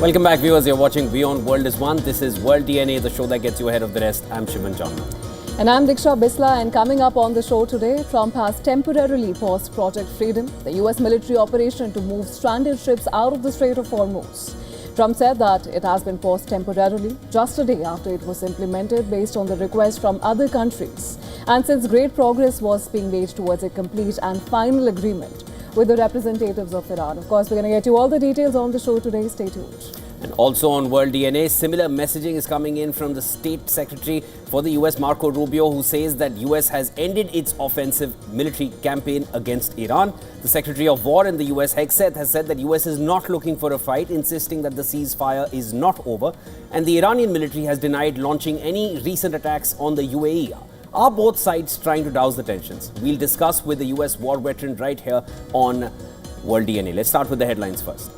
Welcome back, viewers. You're watching WION World is One. This is World DNA, the show that gets you ahead of the rest. I'm Shivan Chandra. And I'm Diksha Bisla, and coming up on the show today, Trump has temporarily paused Project Freedom, the US military operation to move stranded ships out of the Strait of Hormuz. Trump said that it has been paused temporarily just a day after it was implemented based on the request from other countries. And since great progress was being made towards a complete and final agreement with the representatives of Iran. Of course, we're going to get you all the details on the show today. Stay tuned. And also on World DNA, similar messaging is coming in from the State Secretary for the US, Marco Rubio, who says that US has ended its offensive military campaign against Iran. The Secretary of War in the US, Hegseth, has said that US is not looking for a fight, insisting that the ceasefire is not over. And the Iranian military has denied launching any recent attacks on the UAE. Are both sides trying to douse the tensions? We'll discuss with the US war veteran right here on World DNA. Let's start with the headlines first.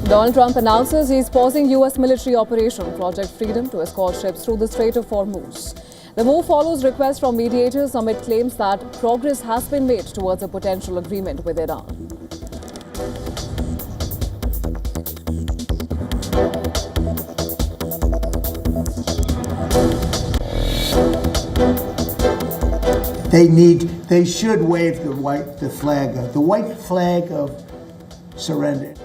Donald Trump announces he's pausing US military operation Project Freedom to escort ships through the Strait of Hormuz. The move follows requests from mediators amid claims that progress has been made towards a potential agreement with Iran. They should wave the white flag of surrender.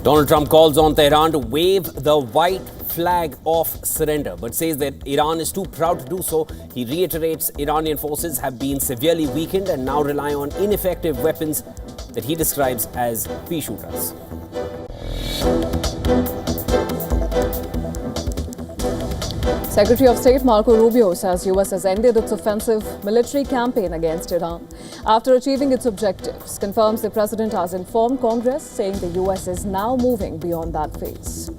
Donald Trump calls on Tehran to wave the white flag of surrender, but says that Iran is too proud to do so. He reiterates Iranian forces have been severely weakened and now rely on ineffective weapons that he describes as pea shooters. Secretary of State Marco Rubio says US has ended its offensive military campaign against Iran after achieving its objectives. Confirms the president has informed Congress, saying the US is now moving beyond that phase.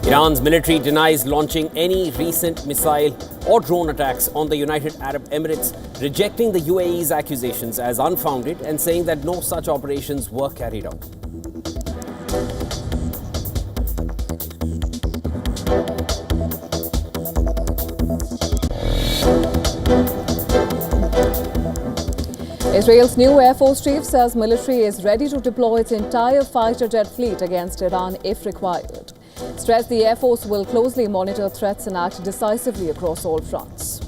Iran's military denies launching any recent missile or drone attacks on the United Arab Emirates, rejecting the UAE's accusations as unfounded and saying that no such operations were carried out. Israel's new Air Force chief says military is ready to deploy its entire fighter jet fleet against Iran if required. Stressed the Air Force will closely monitor threats and act decisively across all fronts.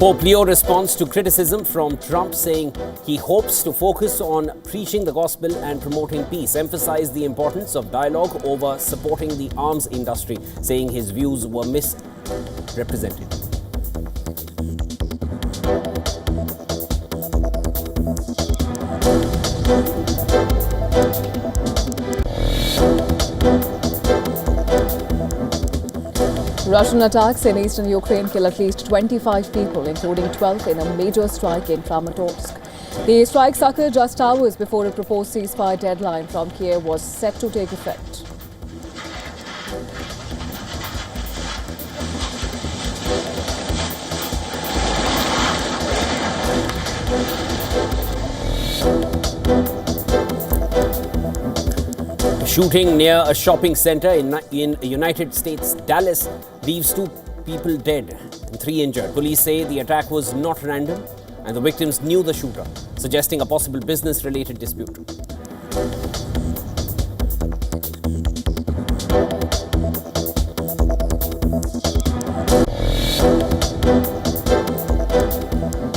Pope Leo responds to criticism from Trump, saying he hopes to focus on preaching the gospel and promoting peace, emphasized the importance of dialogue over supporting the arms industry, saying his views were misrepresented. Russian attacks in eastern Ukraine kill at least 25 people, including 12 in a major strike in Kramatorsk. The strike occurred just hours before a proposed ceasefire deadline from Kiev was set to take effect. Shooting near a shopping center in United States, Dallas, leaves 2 people dead and 3 injured. Police say the attack was not random and the victims knew the shooter, suggesting a possible business-related dispute.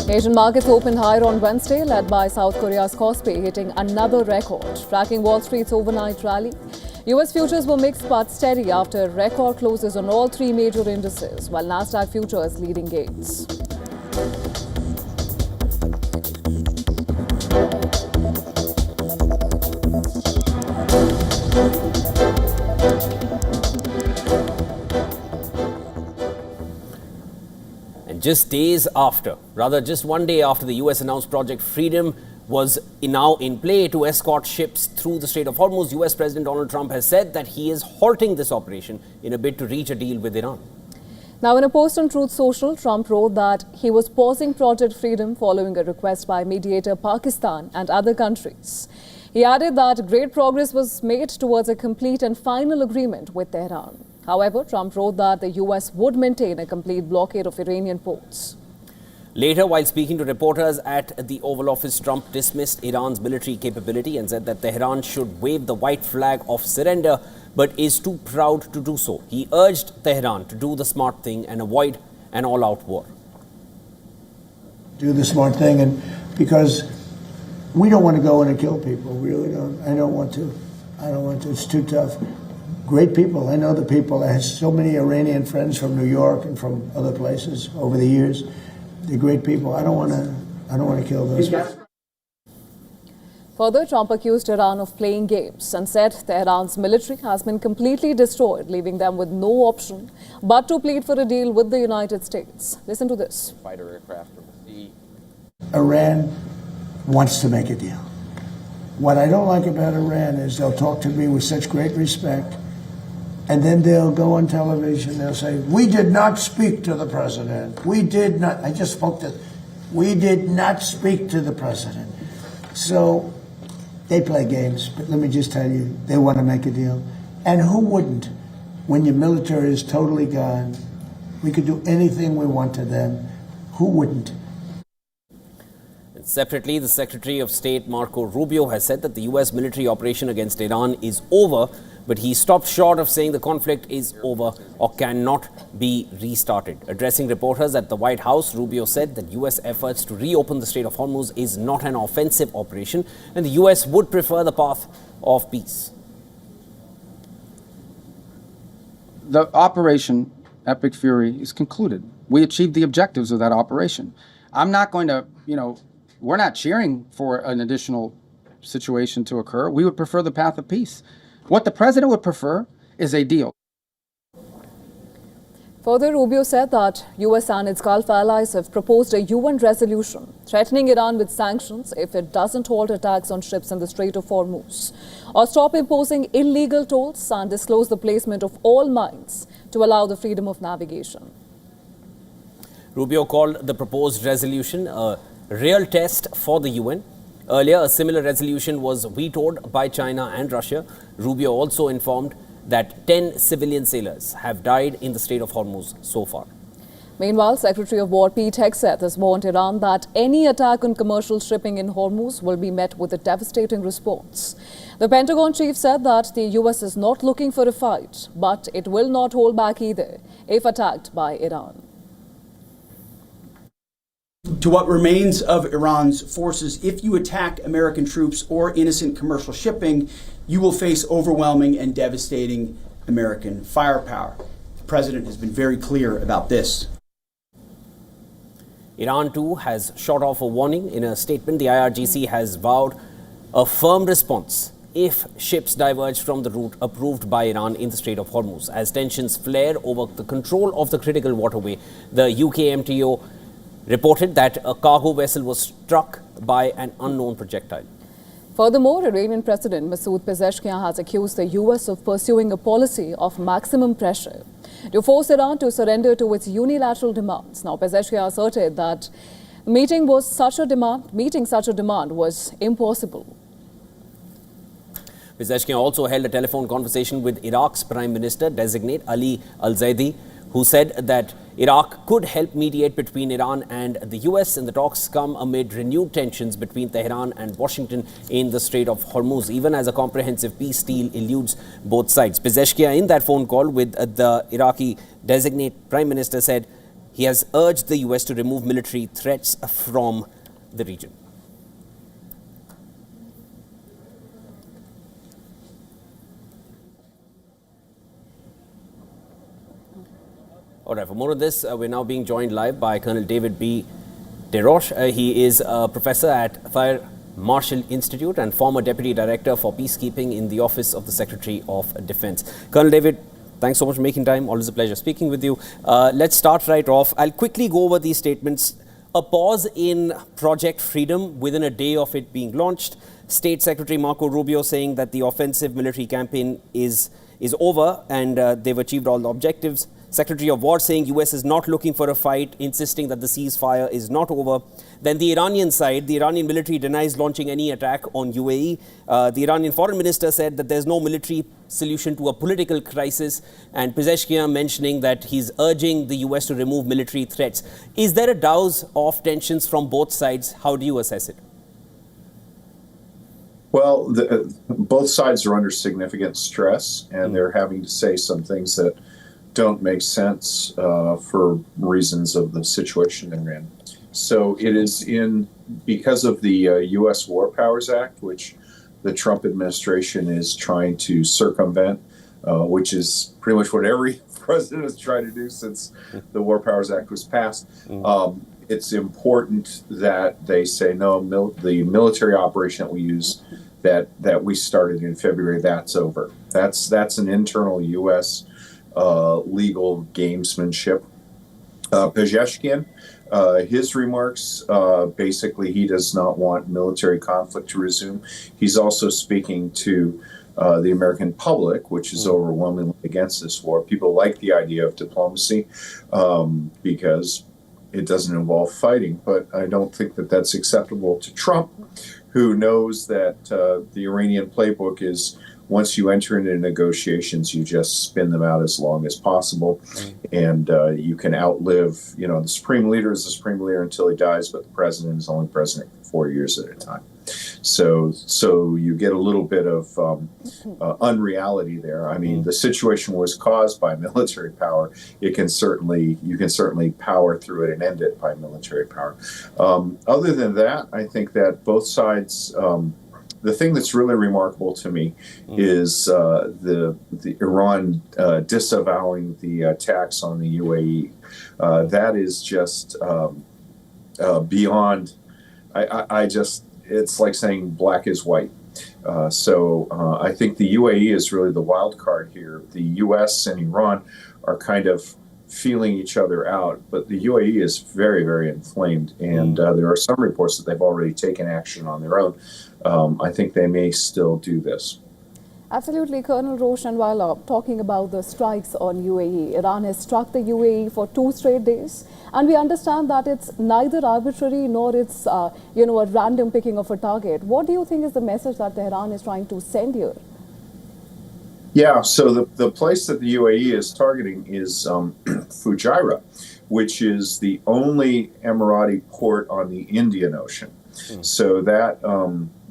Asian markets opened higher on Wednesday, led by South Korea's Kospi hitting another record, tracking Wall Street's overnight rally. US futures were mixed but steady after record closes on all 3 major indices, while Nasdaq futures leading gains. And just days after, rather just one day after the US announced Project Freedom, was now in play to escort ships through the Strait of Hormuz. US President Donald Trump has said that he is halting this operation in a bid to reach a deal with Iran. Now, in a post on Truth Social, Trump wrote that he was pausing Project Freedom following a request by mediator Pakistan and other countries. He added that great progress was made towards a complete and final agreement with Tehran. However, Trump wrote that the US would maintain a complete blockade of Iranian ports. Later, while speaking to reporters at the Oval Office, Trump dismissed Iran's military capability and said that Tehran should wave the white flag of surrender, but is too proud to do so. He urged Tehran to do the smart thing and avoid an all-out war. Do the smart thing, and because we don't want to go in and kill people. We really don't. I don't want to. I don't want to. It's too tough. Great people. I know the people. I have so many Iranian friends from New York and from other places over the years. They're great people. I don't want to kill those people. Further, Trump accused Iran of playing games and said Tehran's military has been completely destroyed, leaving them with no option but to plead for a deal with the United States. Listen to this. Fighter aircraft from the sea. Iran wants to make a deal. What I don't like about Iran is they'll talk to me with such great respect, and then they'll go on television, they'll say, we did not speak to the president. We did not. I just spoke to, we did not speak to the president. So they play games, but let me just tell you, they want to make a deal. And who wouldn't? When your military is totally gone, we could do anything we want to them. Who wouldn't? Separately, the Secretary of State Marco Rubio has said that the US military operation against Iran is over, but he stopped short of saying the conflict is over or cannot be restarted. Addressing reporters at the White House, Rubio said that US efforts to reopen the Strait of Hormuz is not an offensive operation and the US would prefer the path of peace. The operation, Epic Fury, is concluded. We achieved the objectives of that operation. I'm not going to, we're not cheering for an additional situation to occur. We would prefer the path of peace. What the president would prefer is a deal. Further, Rubio said that US and its Gulf allies have proposed a UN resolution threatening Iran with sanctions if it doesn't halt attacks on ships in the Strait of Hormuz or stop imposing illegal tolls and disclose the placement of all mines to allow the freedom of navigation. Rubio called the proposed resolution a real test for the UN. Earlier, a similar resolution was vetoed by China and Russia. Rubio also informed that 10 civilian sailors have died in the Strait of Hormuz so far. Meanwhile, Secretary of War Pete Hegseth has warned Iran that any attack on commercial shipping in Hormuz will be met with a devastating response. The Pentagon chief said that the US is not looking for a fight, but it will not hold back either if attacked by Iran. To what remains of Iran's forces, if you attack American troops or innocent commercial shipping, you will face overwhelming and devastating American firepower. The president has been very clear about this. Iran, too, has shot off a warning. In a statement, the IRGC has vowed a firm response if ships diverge from the route approved by Iran in the Strait of Hormuz. As tensions flare over the control of the critical waterway, the UK MTO reported that a cargo vessel was struck by an unknown projectile. Furthermore, Iranian President Masoud Pezeshkian has accused the US of pursuing a policy of maximum pressure to force Iran to surrender to its unilateral demands. Now, Pezeshkian asserted that meeting such a demand was impossible. Pezeshkian also held a telephone conversation with Iraq's Prime Minister designate Ali Al-Zaidi, who said that Iraq could help mediate between Iran and the US, and the talks come amid renewed tensions between Tehran and Washington in the Strait of Hormuz, even as a comprehensive peace deal eludes both sides. Pezeshkian, in that phone call with the Iraqi designate Prime Minister, said he has urged the US to remove military threats from the region. All right, for more of this, we're now being joined live by Colonel David B. DeRoche. He is a professor at Thayer Marshall Institute and former Deputy Director for Peacekeeping in the Office of the Secretary of Defense. Colonel David, thanks so much for making time. Always a pleasure speaking with you. Let's start right off. I'll quickly go over these statements. a pause in Project Freedom within a day of it being launched. State Secretary Marco Rubio saying that the offensive military campaign is over and they've achieved all the objectives. Secretary of War saying US is not looking for a fight, insisting that the ceasefire is not over. Then the Iranian side, the Iranian military denies launching any attack on UAE. The Iranian foreign minister said that there's no military solution to a political crisis, and Pezeshkian mentioning that he's urging the US to remove military threats. Is there a douse of tensions from both sides? How do you assess it? Well, both sides are under significant stress, and they're having to say some things that don't make sense for reasons of the situation they're in. So it is because of the U.S. War Powers Act, which the Trump administration is trying to circumvent, which is pretty much what every president has tried to do since the War Powers Act was passed. It's important that they say, no, the military operation that we use, that we started in February, that's over. That's an internal U.S. Legal gamesmanship. Pezeshkian, his remarks, basically he does not want military conflict to resume. He's also speaking to the American public, which is overwhelmingly against this war. People like the idea of diplomacy because it doesn't involve fighting, but I don't think that that's acceptable to Trump, who knows that the Iranian playbook is once you enter into negotiations, you just spin them out as long as possible, and you can outlive. The supreme leader is the supreme leader until he dies, but the president is only president for 4 years at a time. So you get a little bit of unreality there. I mean, the situation was caused by military power. You can certainly power through it and end it by military power. Other than that, I think that both sides. The thing that's really remarkable to me is the Iran disavowing the attacks on the UAE. That is just beyond. It's like saying black is white. So I think the UAE is really the wild card here. The U.S. and Iran are kind of feeling each other out, but the UAE is very, very inflamed, and there are some reports that they've already taken action on their own. I think they may still do this. Absolutely, Colonel Roshan, while talking about the strikes on UAE, Iran has struck the UAE for 2 straight days, and we understand that it's neither arbitrary nor it's a random picking of a target. What do you think is the message that Tehran is trying to send here? Yeah, so the place that the UAE is targeting is Fujairah, which is the only Emirati port on the Indian Ocean. So that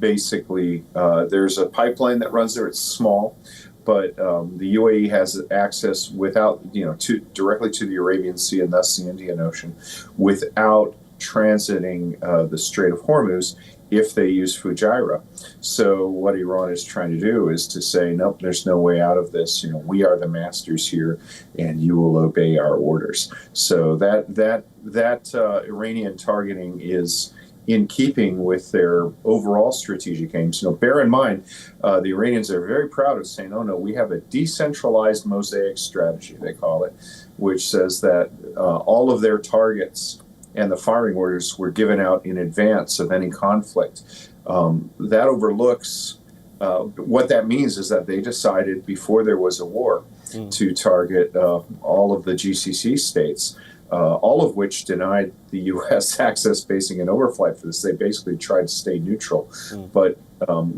basically, there's a pipeline that runs there. It's small, but the UAE has access directly to the Arabian Sea and thus the Indian Ocean without transiting the Strait of Hormuz if they use Fujairah. So what Iran is trying to do is to say, nope, there's no way out of this. We are the masters here, and you will obey our orders. So that Iranian targeting is in keeping with their overall strategic aims. Bear in mind, the Iranians are very proud of saying, oh no, we have a decentralized mosaic strategy, they call it, which says that all of their targets and the firing orders were given out in advance of any conflict. That overlooks, what that means is that they decided before there was a war to target all of the GCC states, all of which denied the U.S. access, basing an overflight for this. They basically tried to stay neutral. But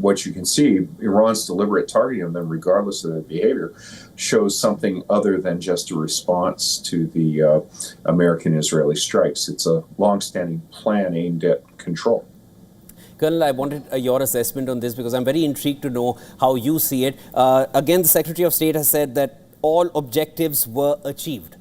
what you can see, Iran's deliberate targeting of them, regardless of their behavior, shows something other than just a response to the American-Israeli strikes. It's a long-standing plan aimed at control. Colonel, I wanted your assessment on this because I'm very intrigued to know how you see it. Again, the Secretary of State has said that all objectives were achieved.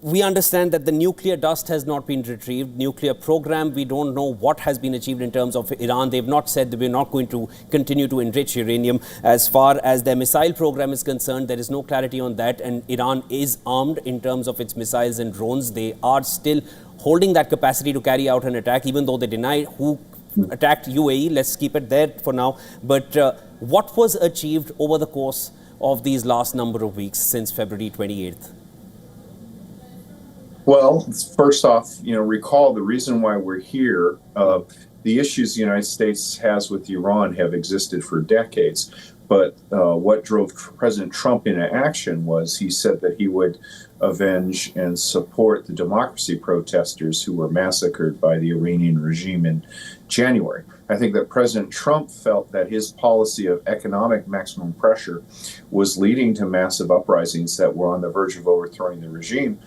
We understand that the nuclear dust has not been retrieved. Nuclear program, we don't know what has been achieved in terms of Iran. They've not said that we're not going to continue to enrich uranium. As far as their missile program is concerned, there is no clarity on that. And Iran is armed in terms of its missiles and drones. They are still holding that capacity to carry out an attack, even though they deny who attacked UAE. Let's keep it there for now. But what was achieved over the course of these last number of weeks since February 28th? Well, first off, recall the reason why we're here. The issues the United States has with Iran have existed for decades. But what drove President Trump into action was he said that he would avenge and support the democracy protesters who were massacred by the Iranian regime in January. I think that President Trump felt that his policy of economic maximum pressure was leading to massive uprisings that were on the verge of overthrowing the regime.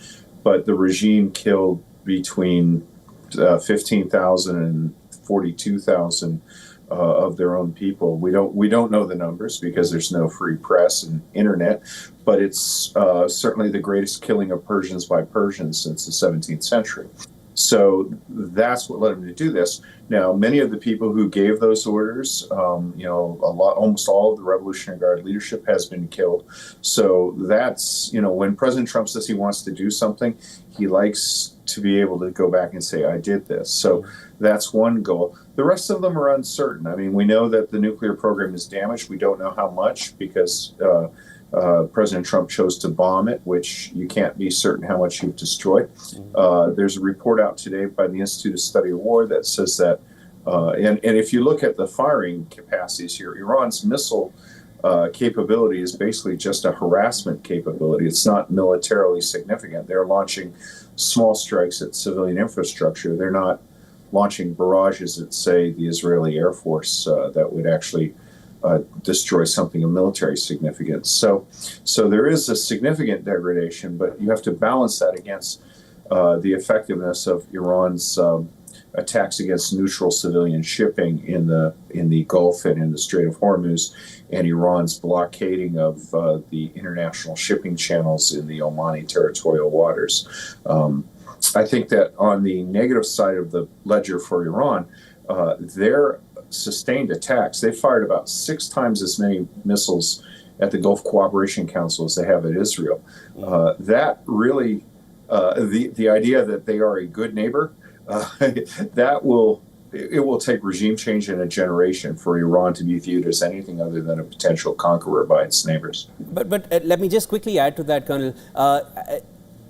But the regime killed between 15,000 and 42,000 of their own people. We don't know the numbers because there's no free press and internet, but it's certainly the greatest killing of Persians by Persians since the 17th century. So that's what led him to do this. Now, many of the people who gave those orders, almost all of the Revolutionary Guard leadership has been killed. So that's, when President Trump says he wants to do something, he likes to be able to go back and say, I did this. So that's one goal. The rest of them are uncertain. I mean, we know that the nuclear program is damaged. We don't know how much because President Trump chose to bomb it, which you can't be certain how much you've destroyed. There's a report out today by the Institute of Study of War that says that, and if you look at the firing capacities here, Iran's missile capability is basically just a harassment capability. It's not militarily significant. They're launching small strikes at civilian infrastructure. They're not launching barrages at, say, the Israeli Air Force that would actually destroy something of military significance. So there is a significant degradation, but you have to balance that against the effectiveness of Iran's attacks against neutral civilian shipping in the Gulf and in the Strait of Hormuz, and Iran's blockading of the international shipping channels in the Omani territorial waters. I think that on the negative side of the ledger for Iran, their sustained attacks, they fired about 6 times as many missiles at the Gulf Cooperation Council as they have at Israel. That really, the idea that they are a good neighbor, it will take regime change in a generation for Iran to be viewed as anything other than a potential conqueror by its neighbors. But let me just quickly add to that, Colonel.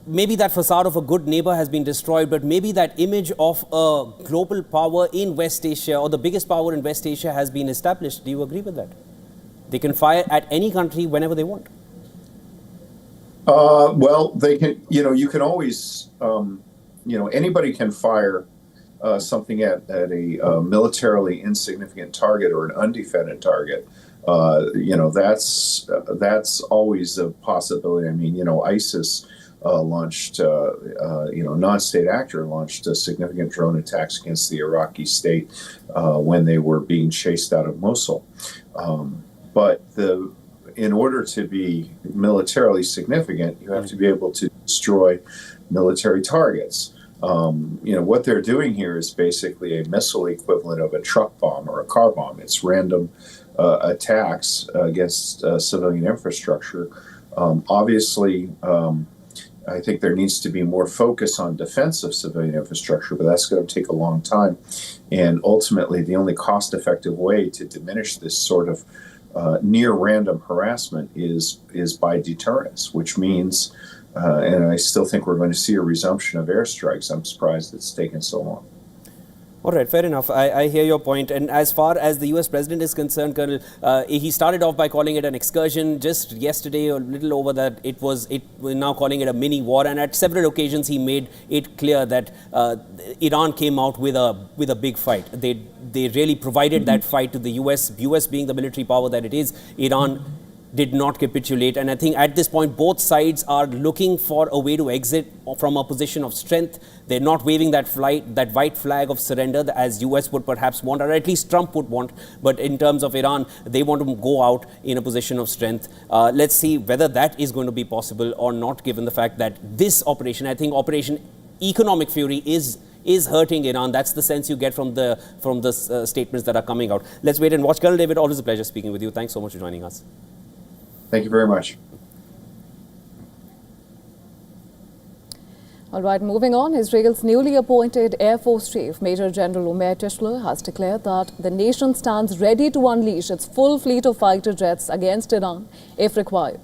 Maybe that facade of a good neighbor has been destroyed, but maybe that image of a global power in West Asia, or the biggest power in West Asia, has been established. Do you agree with that? They can fire at any country whenever they want. Well, they can, you can always, anybody can fire something at a militarily insignificant target or an undefended target. That's always a possibility. I mean, ISIS launched, non-state actor launched significant drone attacks against the Iraqi state when they were being chased out of Mosul. But in order to be militarily significant, you have to be able to destroy military targets. What they're doing here is basically a missile equivalent of a truck bomb or a car bomb. It's random attacks against civilian infrastructure. Obviously, I think there needs to be more focus on defense of civilian infrastructure, but that's going to take a long time. And ultimately, the only cost-effective way to diminish this sort of near-random harassment is by deterrence, which means, and I still think we're going to see a resumption of airstrikes. I'm surprised it's taken so long. All right, fair enough. I hear your point. And as far as the US president is concerned, Colonel, he started off by calling it an excursion. Just yesterday, or a little over that, we're now calling it a mini war. And at several occasions, he made it clear that Iran came out with a big fight. They really provided that fight to the US. US being the military power that it is, Iran did not capitulate. And I think at this point, both sides are looking for a way to exit from a position of strength. They're not waving that white flag of surrender as US would perhaps want, or at least Trump would want. But in terms of Iran, they want to go out in a position of strength. Let's see whether that is going to be possible or not, given the fact that this operation, I think Operation Economic Fury, is hurting Iran. That's the sense you get from the statements that are coming out. Let's wait and watch. Colonel David, always a pleasure speaking with you. Thanks so much for joining us. Thank you very much. All right, moving on, Israel's newly appointed Air Force Chief, Major General Omer Tischler, has declared that the nation stands ready to unleash its full fleet of fighter jets against Iran if required.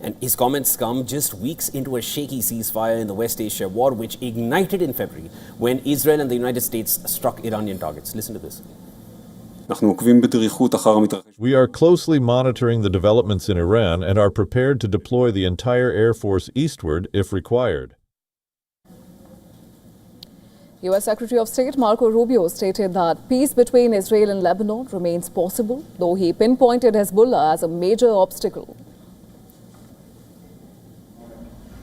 And his comments come just weeks into a shaky ceasefire in the West Asia war, which ignited in February when Israel and the United States struck Iranian targets. Listen to this. We are closely monitoring the developments in Iran and are prepared to deploy the entire Air Force eastward if required. U.S. Secretary of State Marco Rubio stated that peace between Israel and Lebanon remains possible, though he pinpointed Hezbollah as a major obstacle.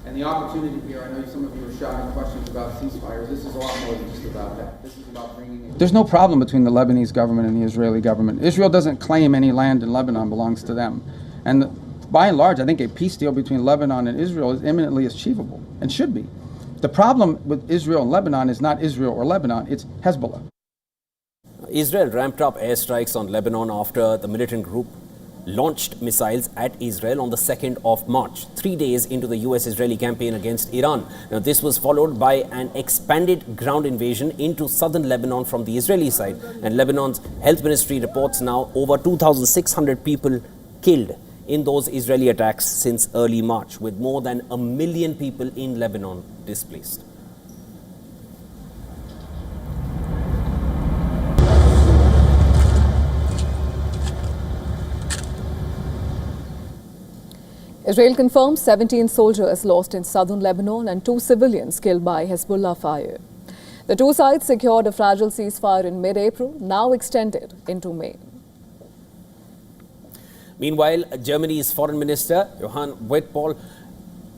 And the opportunity here, I know some of you are shouting questions about ceasefires. This is a lot more than just about that. This is about bringing in... There's no problem between the Lebanese government and the Israeli government. Israel doesn't claim any land in Lebanon belongs to them. And by and large, I think a peace deal between Lebanon and Israel is imminently achievable and should be. The problem with Israel and Lebanon is not Israel or Lebanon, it's Hezbollah. Israel ramped up airstrikes on Lebanon after the militant group launched missiles at Israel on the 2nd of March, 3 days into the US-Israeli campaign against Iran. Now, this was followed by an expanded ground invasion into southern Lebanon from the Israeli side. And Lebanon's health ministry reports now over 2,600 people killed in those Israeli attacks since early March, with more than 1 million people in Lebanon displaced. Israel confirms 17 soldiers lost in southern Lebanon and 2 civilians killed by Hezbollah fire. The two sides secured a fragile ceasefire in mid-April, now extended into May. Meanwhile, Germany's Foreign Minister Johann Wedpol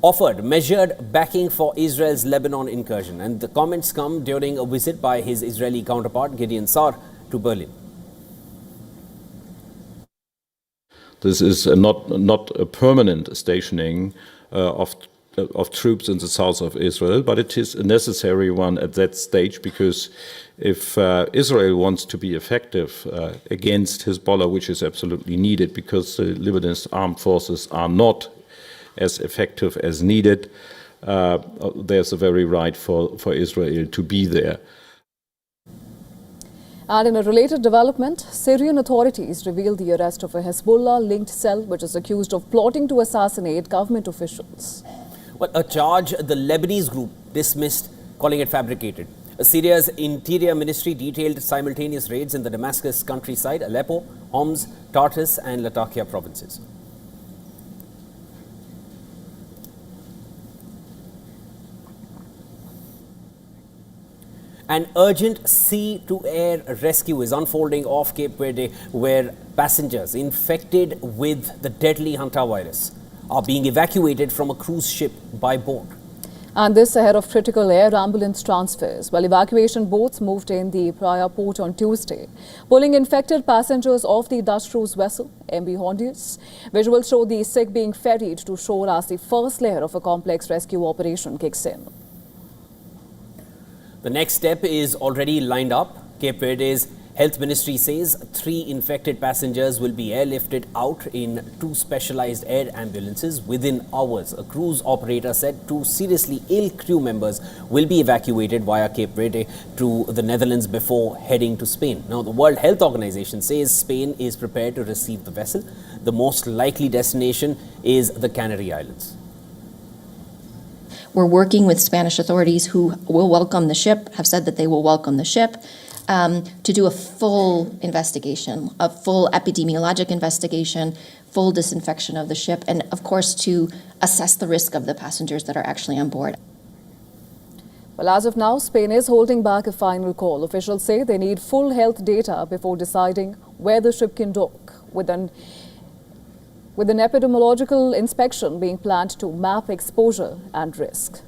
offered measured backing for Israel's Lebanon incursion, and the comments come during a visit by his Israeli counterpart Gideon Saar to Berlin. This is not a permanent stationing of troops in the south of Israel, but it is a necessary one at that stage, because if Israel wants to be effective against Hezbollah, which is absolutely needed because the Lebanese armed forces are not as effective as needed, there's a very right for Israel to be there. And in a related development, Syrian authorities revealed the arrest of a Hezbollah-linked cell which is accused of plotting to assassinate government officials. Well, a charge the Lebanese group dismissed, calling it fabricated. Syria's Interior Ministry detailed simultaneous raids in the Damascus countryside, Aleppo, Homs, Tartus and Latakia provinces. An urgent sea-to-air rescue is unfolding off Cape Verde, where passengers infected with the deadly hantavirus are being evacuated from a cruise ship by boat. And this ahead of critical air ambulance transfers, while evacuation boats moved in the Praia port on Tuesday, pulling infected passengers off the Dutch cruise vessel MV Hondius. Visuals show the sick being ferried to shore as the first layer of a complex rescue operation kicks in. The next step is already lined up. Cape Verde's health ministry says 3 infected passengers will be airlifted out in 2 specialized air ambulances within hours. A cruise operator said 2 seriously ill crew members will be evacuated via Cape Verde to the Netherlands before heading to Spain. Now, the World Health Organization says Spain is prepared to receive the vessel. The most likely destination is the Canary Islands. We're working with Spanish authorities who will welcome the ship, have said that they will welcome the ship, to do a full investigation, a full epidemiologic investigation, full disinfection of the ship, and of course to assess the risk of the passengers that are actually on board. Well, as of now, Spain is holding back a final call. Officials say they need full health data before deciding where the ship can dock, with an epidemiological inspection being planned to map exposure and risk.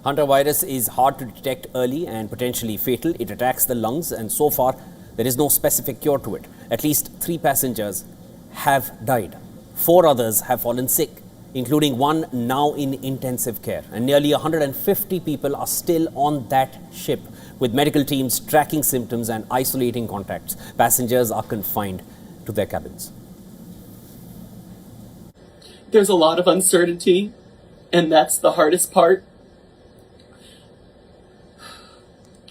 Hantavirus is hard to detect early and potentially fatal. It attacks the lungs, and so far there is no specific cure to it. At least 3 passengers have died. 4 others have fallen sick, including 1 now in intensive care. And nearly 150 people are still on that ship, with medical teams tracking symptoms and isolating contacts. Passengers are confined to their cabins. There's a lot of uncertainty, and that's the hardest part.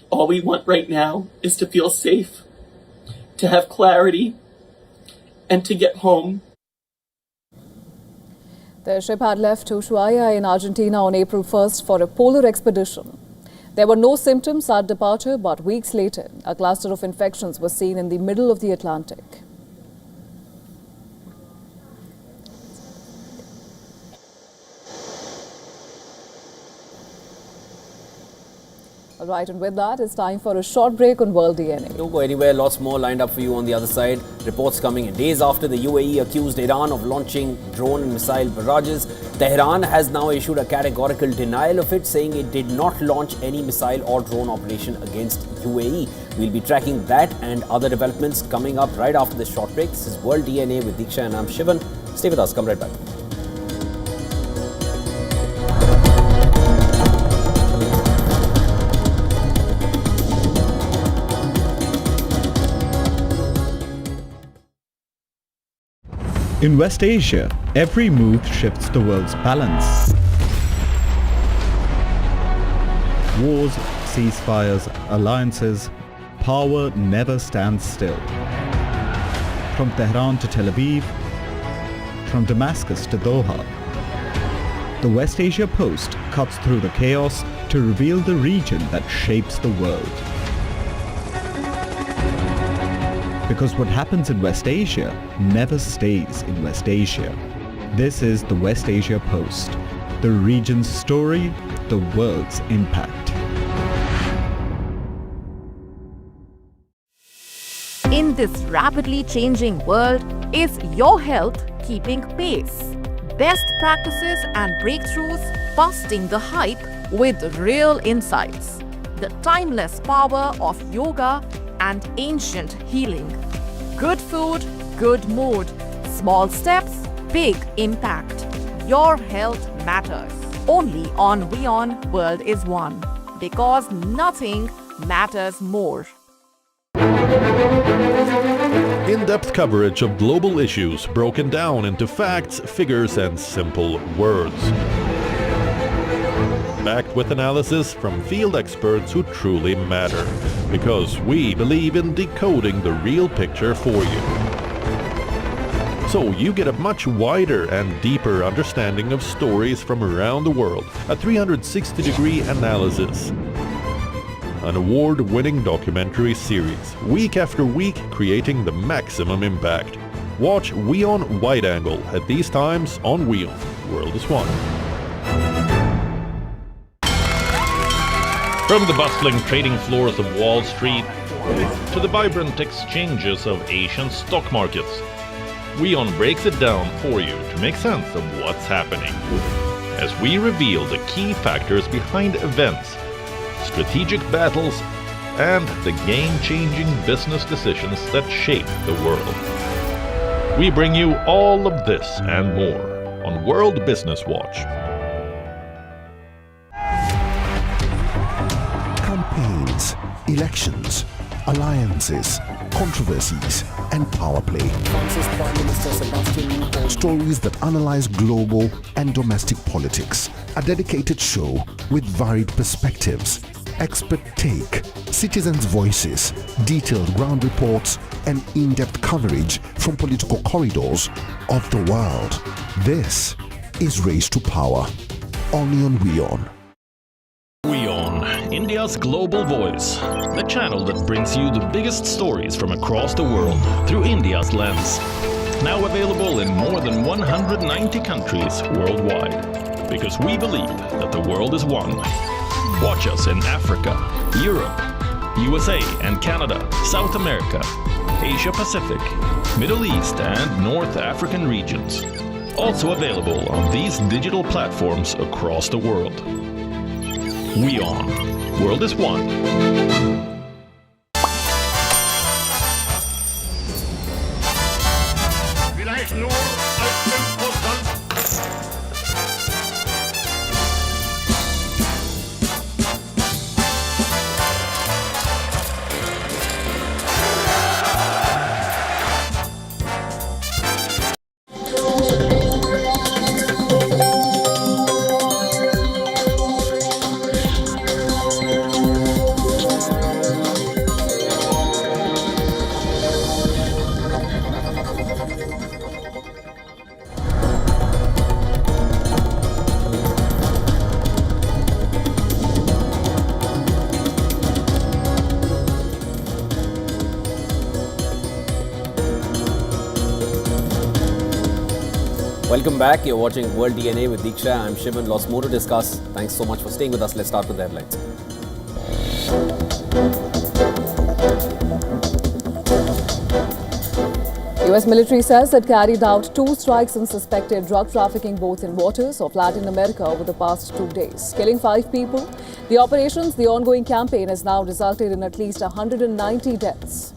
All we want right now is to feel safe, to have clarity, and to get home. The ship had left Ushuaia in Argentina on April 1st for a polar expedition. There were no symptoms at departure, but weeks later, a cluster of infections was seen in the middle of the Atlantic. All right, and with that, it's time for a short break on World DNA. Don't go anywhere, lots more lined up for you on the other side. Reports coming in days after the UAE accused Iran of launching drone and missile barrages. Tehran has now issued a categorical denial of it, saying it did not launch any missile or drone operation against UAE. We'll be tracking that and other developments coming up right after this short break. This is World DNA with Diksha and I'm Shivan. Stay with us, come right back. In West Asia, every move shifts the world's balance. Wars, ceasefires, alliances, power never stands still. From Tehran to Tel Aviv, from Damascus to Doha, the West Asia Post cuts through the chaos to reveal the region that shapes the world. Because what happens in West Asia never stays in West Asia. This is the West Asia Post, the region's story, the world's impact. In this rapidly changing world, is your health keeping pace? Best practices and breakthroughs busting the hype with real insights. The timeless power of yoga and ancient healing. Good food, good mood. Small steps, big impact. Your health matters. Only on WION World is One. Because nothing matters more. In-depth coverage of global issues broken down into facts, figures, and simple words. Backed with analysis from field experts who truly matter, because we believe in decoding the real picture for you. So you get a much wider and deeper understanding of stories from around the world, a 360-degree analysis. An award-winning documentary series, week after week creating the maximum impact. Watch WION Wide Angle at these times on WION World is One. From the bustling trading floors of Wall Street to the vibrant exchanges of Asian stock markets, WION breaks it down for you to make sense of what's happening. As we reveal the key factors behind events, strategic battles, and the game-changing business decisions that shape the world. We bring you all of this and more on World Business Watch. Campaigns, elections, alliances, controversies, and power play. Stories that analyze global and domestic politics. A dedicated show with varied perspectives, expert take, citizens' voices, detailed ground reports, and in-depth coverage from political corridors of the world. This is Race to Power, only on WION. WION, India's global voice, the channel that brings you the biggest stories from across the world through India's lens. Now available in more than 190 countries worldwide, because we believe that the world is one. Watch us in Africa, Europe, USA and Canada, South America, Asia Pacific, Middle East and North African regions. Also available on these digital platforms across the world. WION, World is One. Welcome back. You're watching World DNA with Diksha. I'm Shivan. Lots more to discuss. Thanks so much for staying with us. Let's start with the headlines. US military says it carried out 2 strikes in suspected drug trafficking boats in waters of Latin America over the past 2 days, killing 5 people. The ongoing campaign has now resulted in at least 190 deaths.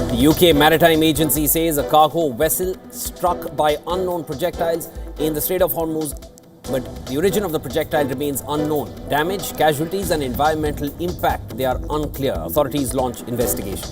The UK Maritime Agency says a cargo vessel struck by unknown projectiles in the Strait of Hormuz, but the origin of the projectile remains unknown. Damage, casualties and environmental impact, they are unclear. Authorities launch investigation.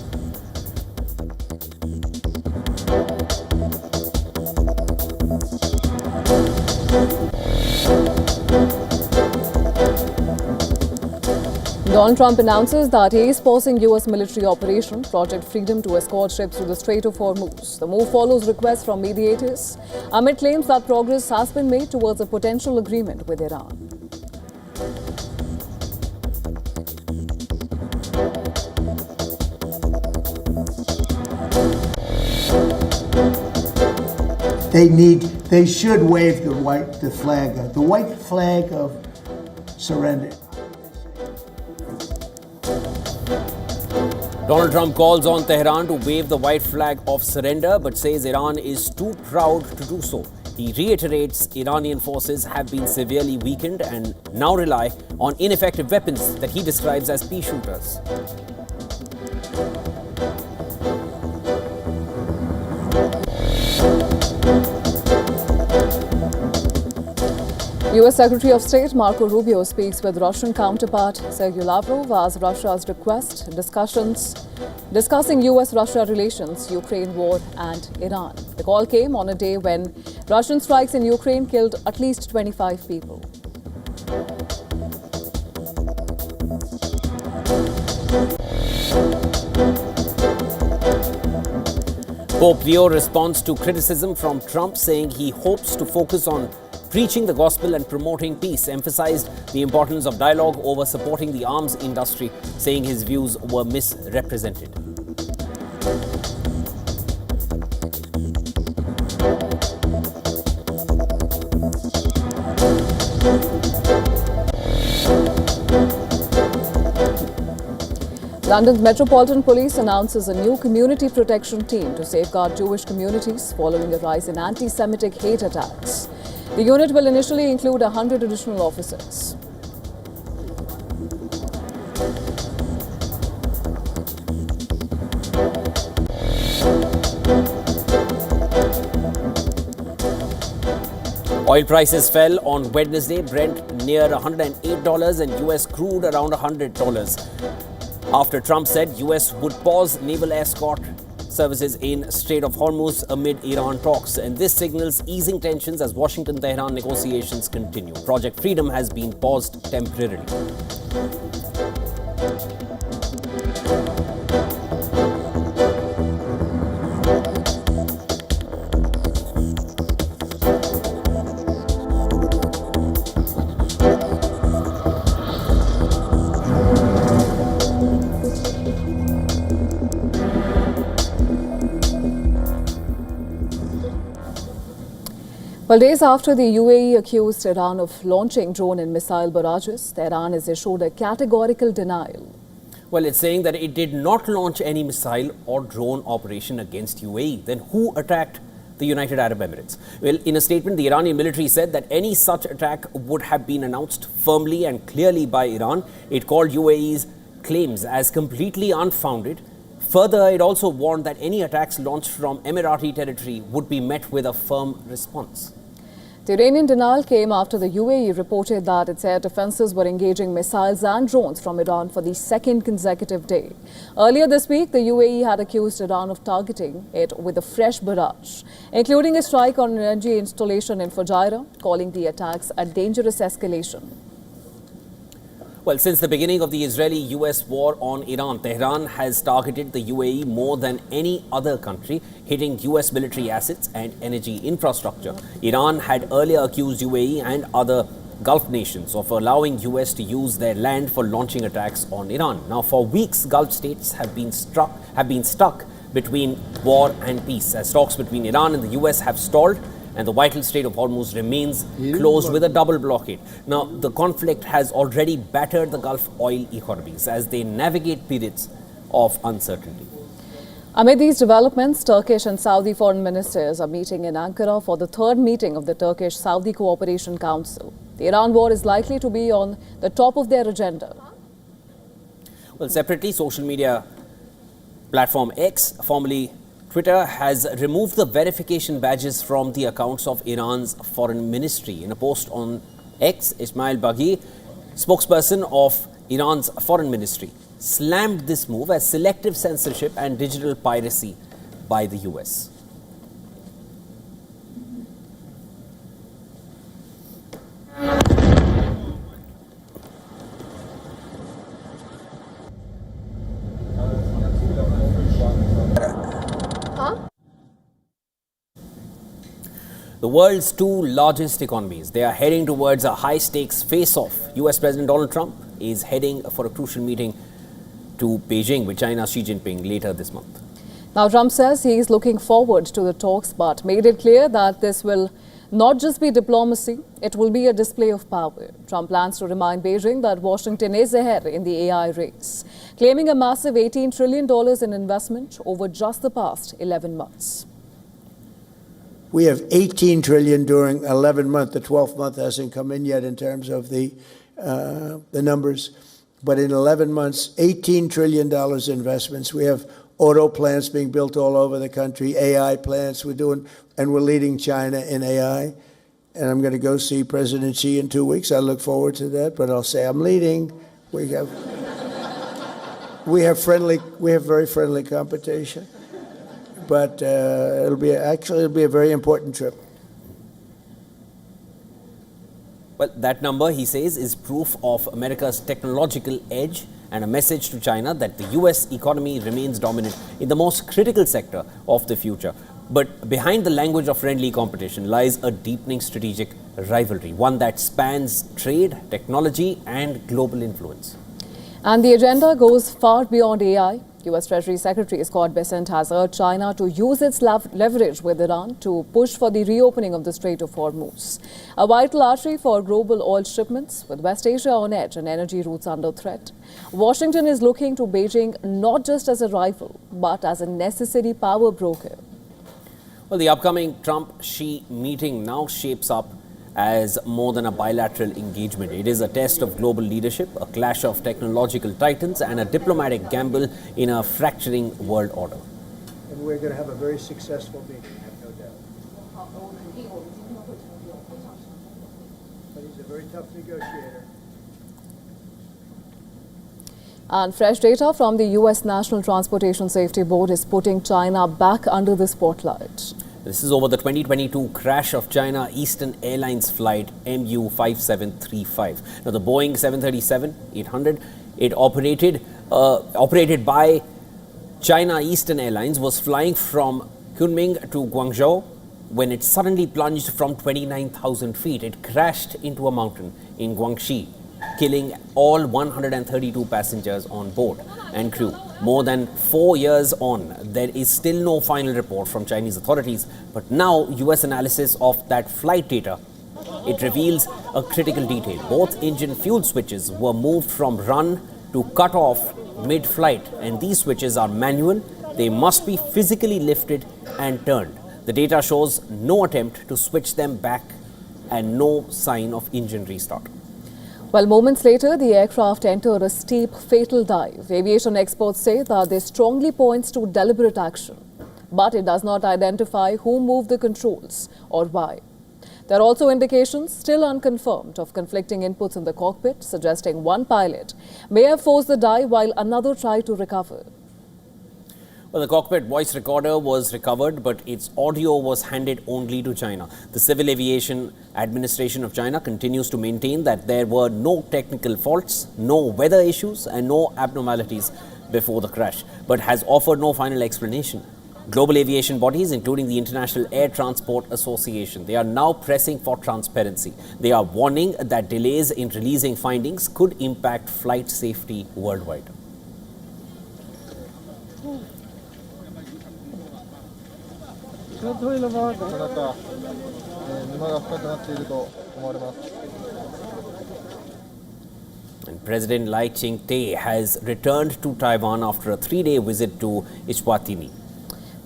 Donald Trump announces that he is pausing US military operation Project Freedom to escort ships through the Strait of Hormuz. The move follows requests from mediators amid claims that progress has been made towards a potential agreement with Iran. They should wave the white flag of surrender. Donald Trump calls on Tehran to wave the white flag of surrender, but says Iran is too proud to do so. He reiterates Iranian forces have been severely weakened and now rely on ineffective weapons that he describes as pea shooters. US Secretary of State Marco Rubio speaks with Russian counterpart Sergei Lavrov as Russia's request discussing US-Russia relations, Ukraine war and Iran. The call came on a day when Russian strikes in Ukraine killed at least 25 people. Pope Leo responds to criticism from Trump, saying he hopes to focus on preaching the gospel and promoting peace, emphasized the importance of dialogue over supporting the arms industry, saying his views were misrepresented. London's Metropolitan Police announces a new community protection team to safeguard Jewish communities following a rise in anti-Semitic hate attacks. The unit will initially include 100 additional officers. Oil prices fell on Wednesday, Brent near $108 and US crude around $100. After Trump said US would pause naval escort services in Strait of Hormuz amid Iran talks, and this signals easing tensions as Washington-Tehran negotiations continue. Project Freedom has been paused temporarily. Well, days after the UAE accused Iran of launching drone and missile barrages, Tehran has issued a categorical denial. Well, it's saying that it did not launch any missile or drone operation against UAE. Then who attacked the United Arab Emirates? Well, in a statement, the Iranian military said that any such attack would have been announced firmly and clearly by Iran. It called UAE's claims as completely unfounded. Further, it also warned that any attacks launched from Emirati territory would be met with a firm response. The Iranian denial came after the UAE reported that its air defenses were engaging missiles and drones from Iran for the second consecutive day. Earlier this week, the UAE had accused Iran of targeting it with a fresh barrage, including a strike on an energy installation in Fujairah, calling the attacks a dangerous escalation. Well, since the beginning of the Israeli-US war on Iran, Tehran has targeted the UAE more than any other country, hitting US military assets and energy infrastructure. Iran had earlier accused UAE and other Gulf nations of allowing US to use their land for launching attacks on Iran. Now, for weeks, Gulf states have been stuck between war and peace, as talks between Iran and the US have stalled, and the vital Strait of Hormuz remains closed with a double blockade. Now, the conflict has already battered the Gulf oil economies as they navigate periods of uncertainty. Amid these developments, Turkish and Saudi foreign ministers are meeting in Ankara for the third meeting of the Turkish-Saudi Cooperation Council. The Iran war is likely to be on the top of their agenda. Well, separately, social media platform X, formerly Twitter, has removed the verification badges from the accounts of Iran's foreign ministry. In a post on X, Ismail Baghi, spokesperson of Iran's foreign ministry, slammed this move as selective censorship and digital piracy by the US. The world's two largest economies, they are heading towards a high-stakes face-off. US President Donald Trump is heading for a crucial meeting to Beijing with China's Xi Jinping later this month. Now, Trump says he is looking forward to the talks, but made it clear that this will not just be diplomacy, it will be a display of power. Trump plans to remind Beijing that Washington is ahead in the AI race, claiming a massive $18 trillion in investment over just the past 11 months. We have 18 trillion during 11 months. The 12th month hasn't come in yet in terms of the numbers. But in 11 months, $18 trillion investments. We have auto plants being built all over the country, AI plants we're doing, and we're leading China in AI. And I'm going to go see President Xi in 2 weeks. I look forward to that, but I'll say I'm leading. We have very friendly competition. But it'll be a very important trip. Well, that number, he says, is proof of America's technological edge and a message to China that the US economy remains dominant in the most critical sector of the future. But behind the language of friendly competition lies a deepening strategic rivalry, one that spans trade, technology, and global influence. And the agenda goes far beyond AI. US Treasury Secretary Scott Bessent has urged China to use its leverage with Iran to push for the reopening of the Strait of Hormuz, a vital artery for global oil shipments, with West Asia on edge and energy routes under threat. Washington is looking to Beijing not just as a rival, but as a necessary power broker. Well, the upcoming Trump-Xi meeting now shapes up as more than a bilateral engagement. It is a test of global leadership, a clash of technological titans, and a diplomatic gamble in a fracturing world order. And we're going to have a very successful meeting, I have no doubt. But he's a very tough negotiator. And fresh data from the US National Transportation Safety Board is putting China back under the spotlight. This is over the 2022 crash of China Eastern Airlines flight MU5735. Now, the Boeing 737-800, it operated by China Eastern Airlines, was flying from Kunming to Guangzhou when it suddenly plunged from 29,000 feet. It crashed into a mountain in Guangxi, killing all 132 passengers on board and crew. More than 4 years on, there is still no final report from Chinese authorities. But now, US analysis of that flight data, it reveals a critical detail. Both engine fuel switches were moved from run to cut off mid-flight, and these switches are manual. They must be physically lifted and turned. The data shows no attempt to switch them back and no sign of engine restart. Well, moments later, the aircraft entered a steep, fatal dive. Aviation experts say that this strongly points to deliberate action, but it does not identify who moved the controls or why. There are also indications, still unconfirmed, of conflicting inputs in the cockpit, suggesting one pilot may have forced the dive while another tried to recover. Well, the cockpit voice recorder was recovered, but its audio was handed only to China. The Civil Aviation Administration of China continues to maintain that there were no technical faults, no weather issues, and no abnormalities before the crash, but has offered no final explanation global aviation bodies, including the International Air Transport Association. They are now pressing for transparency. They are warning that delays in releasing findings could impact flight safety worldwide. And President Lai Ching-te has returned to Taiwan after a 3-day visit to Eswatini.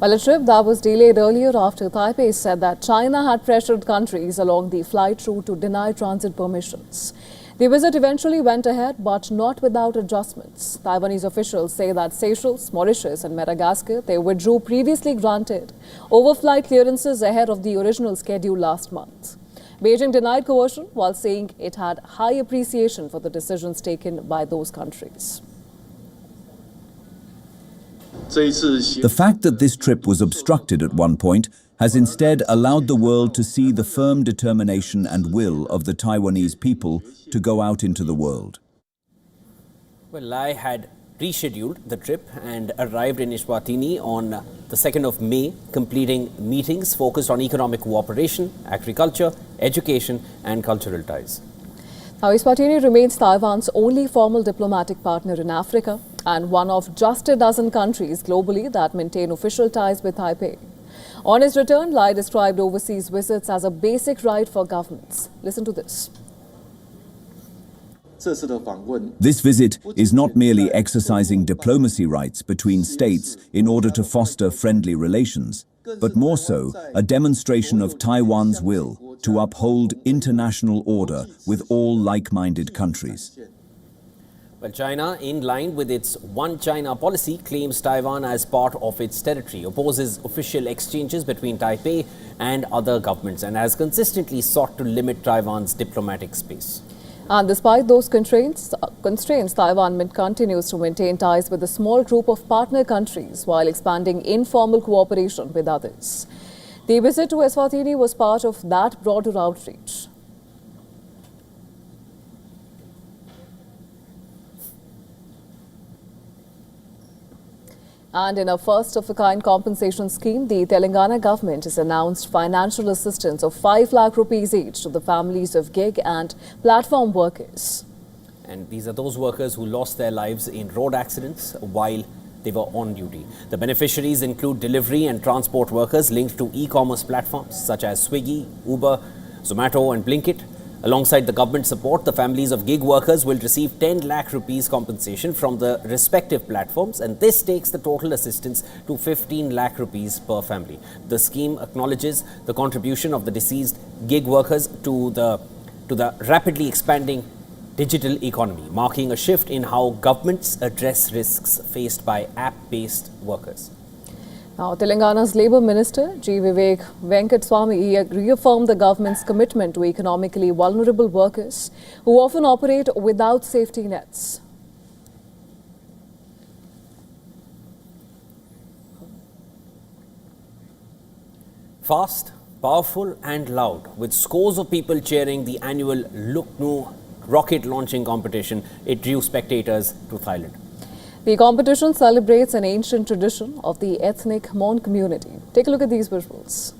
Well, a trip that was delayed earlier after Taipei said that China had pressured countries along the flight route to deny transit permissions. The visit eventually went ahead, but not without adjustments. Taiwanese officials say that Seychelles, Mauritius and Madagascar, they withdrew previously granted overflight clearances ahead of the original schedule last month. Beijing denied coercion while saying it had high appreciation for the decisions taken by those countries. The fact that this trip was obstructed at one point has instead allowed the world to see the firm determination and will of the Taiwanese people to go out into the world. Well, Lai had rescheduled the trip and arrived in Eswatini on the 2nd of May, completing meetings focused on economic cooperation, agriculture, education and cultural ties. Now, Eswatini remains Taiwan's only formal diplomatic partner in Africa and one of just a dozen countries globally that maintain official ties with Taipei. On his return, Lai described overseas visits as a basic right for governments. Listen to this. This visit is not merely exercising diplomacy rights between states in order to foster friendly relations, but more so a demonstration of Taiwan's will to uphold international order with all like-minded countries. Well, China, in line with its One China policy, claims Taiwan as part of its territory, opposes official exchanges between Taipei and other governments, and has consistently sought to limit Taiwan's diplomatic space. And despite those constraints, Taiwan continues to maintain ties with a small group of partner countries while expanding informal cooperation with others. The visit to Eswatini was part of that broader outreach. And in a first-of-a-kind compensation scheme, the Telangana government has announced financial assistance of 5 lakh rupees each to the families of gig and platform workers. And these are those workers who lost their lives in road accidents while they were on duty. The beneficiaries include delivery and transport workers linked to e-commerce platforms such as Swiggy, Uber, Zomato and Blinkit. Alongside the government support, the families of gig workers will receive 10 lakh rupees compensation from the respective platforms, and this takes the total assistance to 15 lakh rupees per family. The scheme acknowledges the contribution of the deceased gig workers to the rapidly expanding digital economy, marking a shift in how governments address risks faced by app-based workers. Now, Telangana's Labour Minister G. Vivek Venkataswamy reaffirmed the government's commitment to economically vulnerable workers who often operate without safety nets. Fast, powerful and loud, with scores of people cheering the annual Lucknow rocket launching competition, it drew spectators to Thailand. The competition celebrates an ancient tradition of the ethnic Mon community. Take a look at these visuals.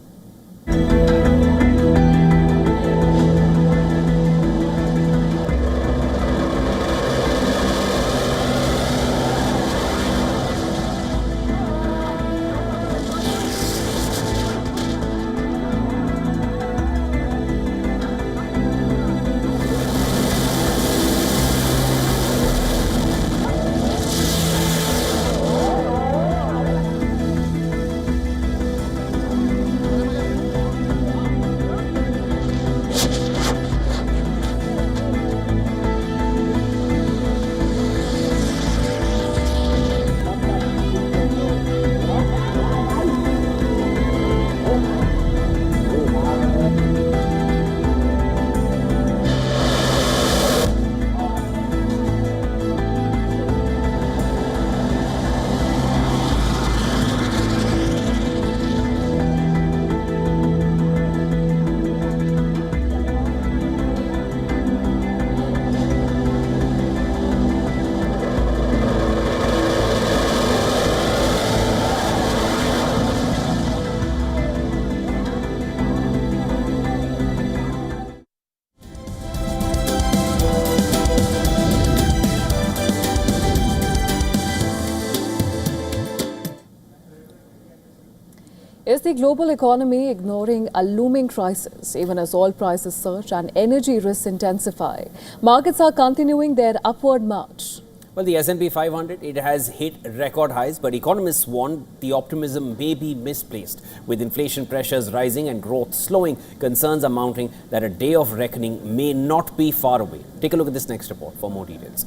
Is the global economy ignoring a looming crisis even as oil prices surge and energy risks intensify? Markets are continuing their upward march. Well, the S&P 500, it has hit record highs, but economists warn the optimism may be misplaced. With inflation pressures rising and growth slowing, concerns are mounting that a day of reckoning may not be far away. Take a look at this next report for more details.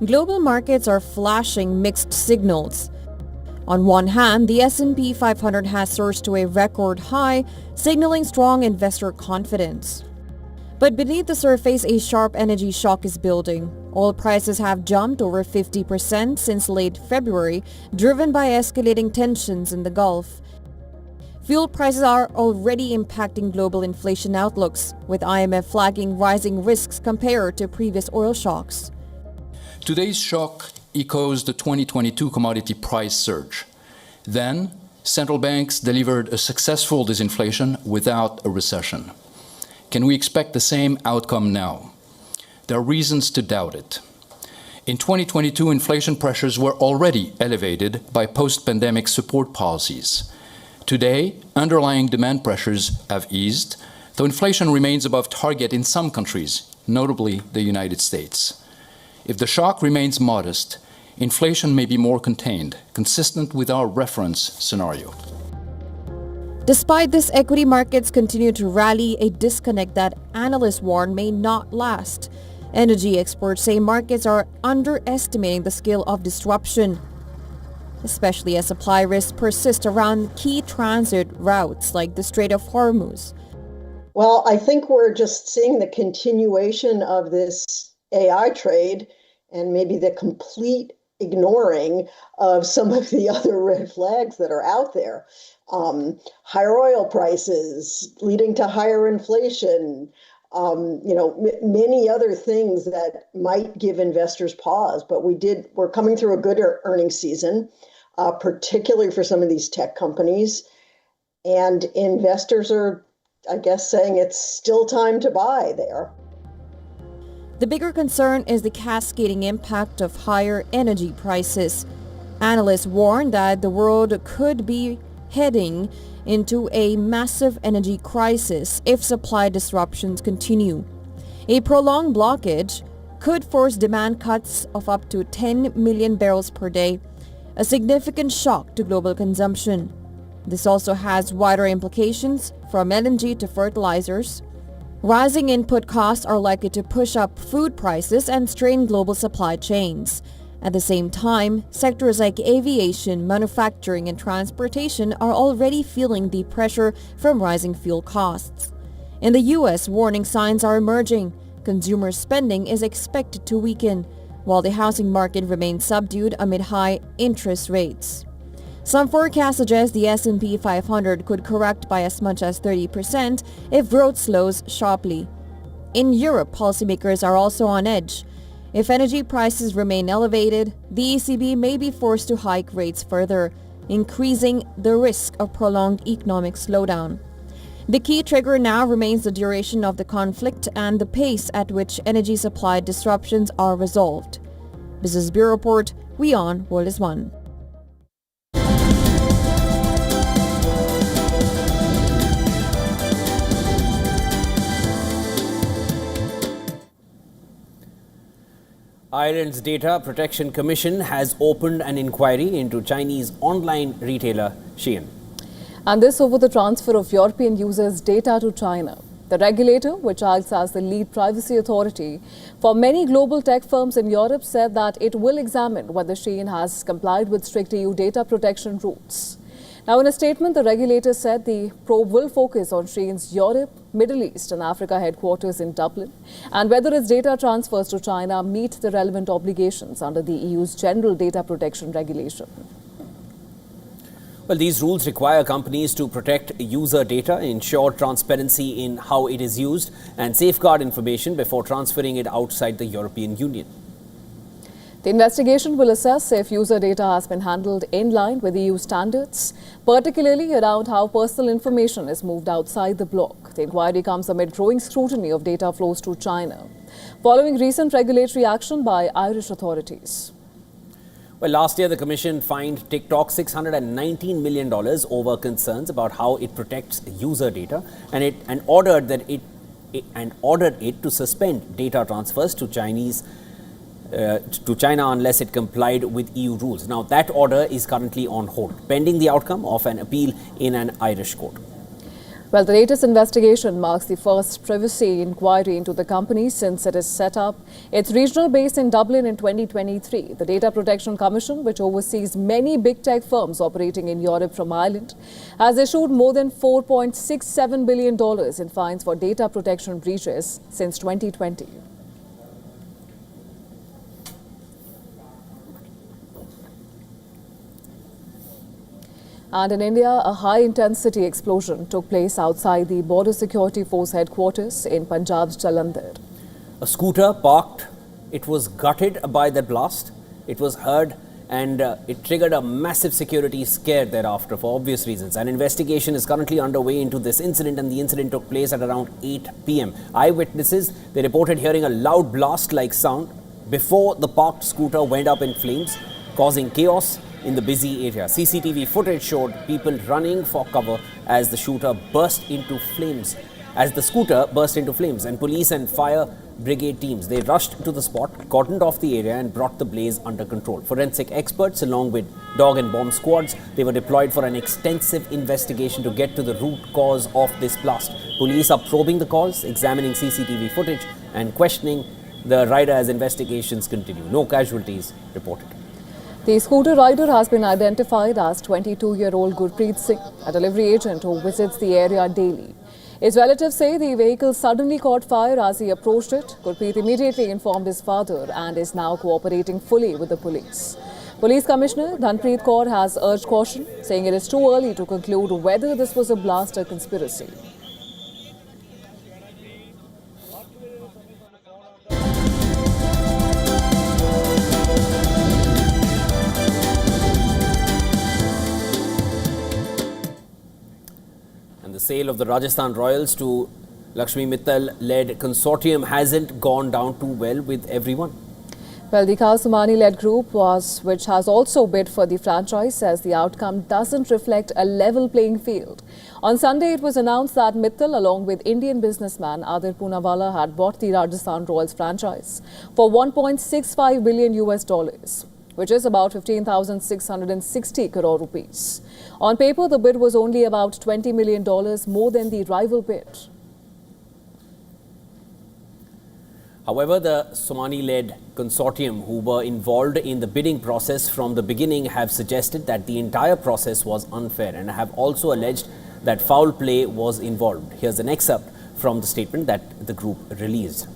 Global markets are flashing mixed signals. On one hand, the S&P 500 has surged to a record high, signaling strong investor confidence. But beneath the surface, a sharp energy shock is building. Oil prices have jumped over 50% since late February, driven by escalating tensions in the Gulf. Fuel prices are already impacting global inflation outlooks, with IMF flagging rising risks compared to previous oil shocks. Today's shock echoes the 2022 commodity price surge. Then, central banks delivered a successful disinflation without a recession. Can we expect the same outcome now? There are reasons to doubt it. In 2022, inflation pressures were already elevated by post-pandemic support policies. Today, underlying demand pressures have eased, though inflation remains above target in some countries, notably the United States. If the shock remains modest, inflation may be more contained, consistent with our reference scenario. Despite this, equity markets continue to rally, a disconnect that analysts warn may not last. Energy experts say markets are underestimating the scale of disruption, especially as supply risks persist around key transit routes like the Strait of Hormuz. Well, I think we're just seeing the continuation of this AI trade and maybe the complete ignoring of some of the other red flags that are out there. Higher oil prices leading to higher inflation, many other things that might give investors pause. But we're coming through a good earnings season, particularly for some of these tech companies. And investors are, I guess, saying it's still time to buy there. The bigger concern is the cascading impact of higher energy prices. Analysts warn that the world could be heading into a massive energy crisis if supply disruptions continue. A prolonged blockage could force demand cuts of up to 10 million barrels per day, a significant shock to global consumption. This also has wider implications from LNG to fertilizers. Rising input costs are likely to push up food prices and strain global supply chains. At the same time, sectors like aviation, manufacturing, and transportation are already feeling the pressure from rising fuel costs. In the U.S., warning signs are emerging. Consumer spending is expected to weaken, while the housing market remains subdued amid high interest rates. Some forecasts suggest the S&P 500 could correct by as much as 30% if growth slows sharply. In Europe, policymakers are also on edge. If energy prices remain elevated, the ECB may be forced to hike rates further, increasing the risk of prolonged economic slowdown. The key trigger now remains the duration of the conflict and the pace at which energy supply disruptions are resolved. Business Bureau Report, WION World is One. Ireland's Data Protection Commission has opened an inquiry into Chinese online retailer Shein. And this over the transfer of European users' data to China. The regulator, which acts as the lead privacy authority for many global tech firms in Europe, said that it will examine whether Shein has complied with strict EU data protection rules. Now, in a statement, the regulator said the probe will focus on Shein's Europe, Middle East and Africa headquarters in Dublin and whether its data transfers to China meet the relevant obligations under the EU's General Data Protection Regulation. Well, these rules require companies to protect user data, ensure transparency in how it is used and safeguard information before transferring it outside the European Union. The investigation will assess if user data has been handled in line with EU standards, particularly around how personal information is moved outside the bloc. The inquiry comes amid growing scrutiny of data flows to China, following recent regulatory action by Irish authorities. Well, last year the Commission fined TikTok $619 million over concerns about how it protects user data, and ordered it to suspend data transfers to China unless it complied with EU rules. Now, that order is currently on hold, pending the outcome of an appeal in an Irish court. Well, the latest investigation marks the first privacy inquiry into the company since it is set up its regional base in Dublin in 2023. The Data Protection Commission, which oversees many big tech firms operating in Europe from Ireland, has issued more than $4.67 billion in fines for data protection breaches since 2020. And in India, a high-intensity explosion took place outside the Border Security Force headquarters in Punjab's Jalandhar. A scooter parked. It was gutted by the blast. It was heard, and it triggered a massive security scare thereafter for obvious reasons. An investigation is currently underway into this incident, and the incident took place at around 8 p.m. Eyewitnesses, they reported hearing a loud blast-like sound before the parked scooter went up in flames, causing chaos in the busy area. CCTV footage showed people running for cover as the scooter burst into flames, and police and fire brigade teams, they rushed to the spot, cordoned off the area and brought the blaze under control. Forensic experts along with dog and bomb squads, they were deployed for an extensive investigation to get to the root cause of this blast. Police are probing the cause, examining CCTV footage and questioning the rider as investigations continue. No casualties reported. The scooter rider has been identified as 22-year-old Gurpreet Singh, a delivery agent who visits the area daily. His relatives say the vehicle suddenly caught fire as he approached it. Gurpreet immediately informed his father and is now cooperating fully with the police. Police Commissioner Dhanpreet Kaur has urged caution, saying it is too early to conclude whether this was a blast or conspiracy. The sale of the Rajasthan Royals to Lakshmi Mittal-led consortium hasn't gone down too well with everyone. Well, the Somani-led group which has also bid for the franchise, says the outcome doesn't reflect a level playing field. On Sunday, it was announced that Mittal, along with Indian businessman Adir Poonawalla, had bought the Rajasthan Royals franchise for $1.65 billion, which is about 15,660 crore rupees. On paper, the bid was only about $20 million more than the rival bid. However, the Somani-led consortium who were involved in the bidding process from the beginning have suggested that the entire process was unfair and have also alleged that foul play was involved. Here's an excerpt from the statement that the group released.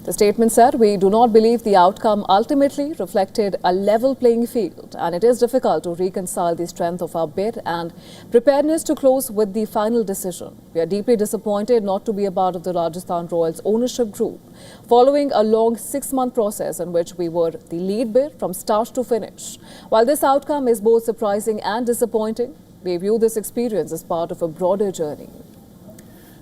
The statement said, "We do not believe the outcome ultimately reflected a level playing field, and it is difficult to reconcile the strength of our bid and preparedness to close with the final decision. We are deeply disappointed not to be a part of the Rajasthan Royals ownership group, following a long 6-month process in which we were the lead bid from start to finish. While this outcome is both surprising and disappointing, we view this experience as part of a broader journey."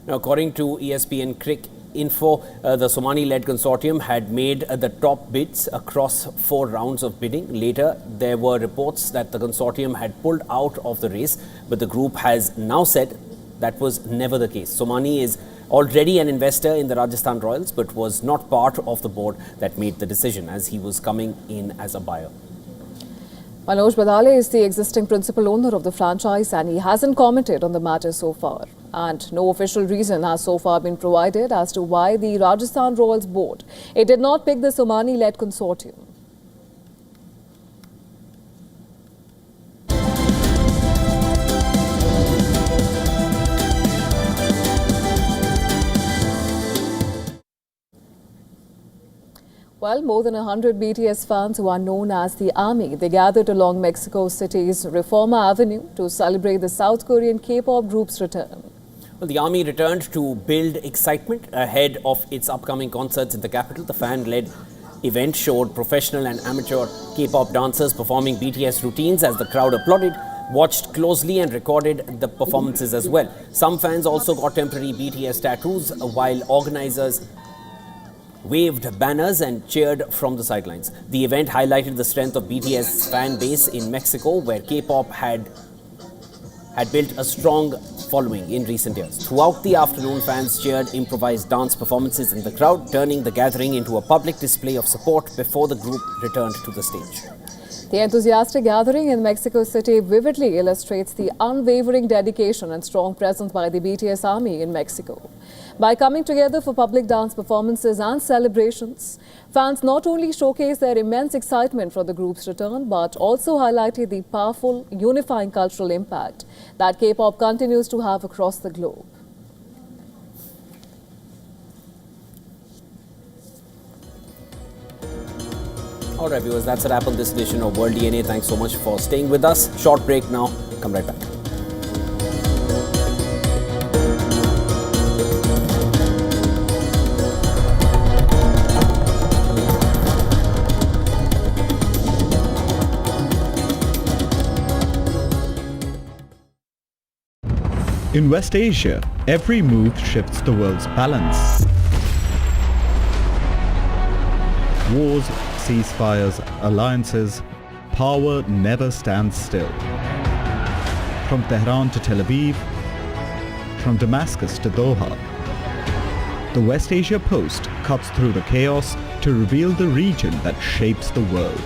Now, according to ESPN Crick Info, the Somani-led consortium had made the top bids across 4 rounds of bidding. Later, there were reports that the consortium had pulled out of the race, but the group has now said that was never the case. Somani is already an investor in the Rajasthan Royals, but was not part of the board that made the decision, as he was coming in as a buyer. Manoj Badale is the existing principal owner of the franchise, and he hasn't commented on the matter so far. And no official reason has so far been provided as to why the Rajasthan Royals board did not pick the Somani-led consortium. Well, more than 100 BTS fans who are known as the Army, they gathered along Mexico City's Reforma Avenue to celebrate the South Korean K-pop group's return. Well, the Army returned to build excitement ahead of its upcoming concerts in the capital. The fan-led event showed professional and amateur K-pop dancers performing BTS routines as the crowd applauded, watched closely and recorded the performances as well. Some fans also got temporary BTS tattoos, while organizers waved banners and cheered from the sidelines. The event highlighted the strength of BTS fan base in Mexico, where K-pop had built a strong following in recent years. Throughout the afternoon, fans cheered improvised dance performances in the crowd, turning the gathering into a public display of support before the group returned to the stage. The enthusiastic gathering in Mexico City vividly illustrates the unwavering dedication and strong presence by the BTS army in Mexico. By coming together for public dance performances and celebrations, fans not only showcase their immense excitement for the group's return, but also highlighted the powerful, unifying cultural impact that K-pop continues to have across the globe. All right, viewers, that's a wrap on this edition of World DNA. Thanks so much for staying with us. Short break now. Come right back. In West Asia, every move shifts the world's balance. Wars, ceasefires, alliances, power never stands still. From Tehran to Tel Aviv, from Damascus to Doha, the West Asia Post cuts through the chaos to reveal the region that shapes the world.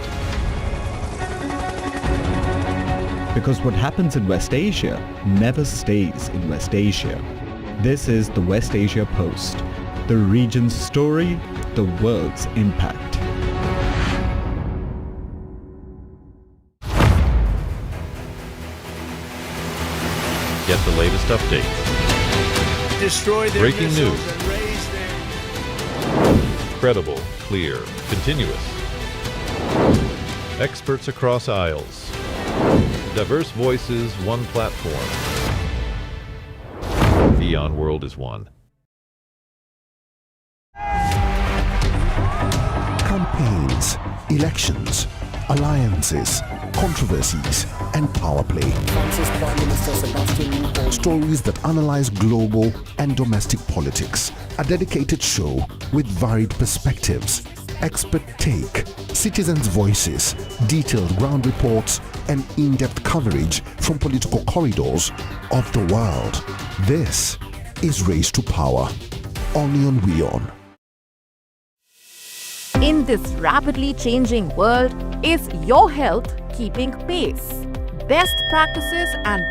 Because what happens in West Asia never stays in West Asia. This is the West Asia Post, the region's story, the world's impact. Get the latest update. Destroy their Breaking missiles news. and raise their... Credible, clear, continuous. Experts across aisles. Diverse voices, one platform. WION World is one. Campaigns, elections, alliances, controversies, and power play. Stories that analyze global and domestic politics. A dedicated show with varied perspectives, expert take, citizens' voices, detailed ground reports, and in-depth coverage from political corridors of the world. This is Race to Power, only on WION. In this rapidly changing world, is your health keeping pace? Best practices and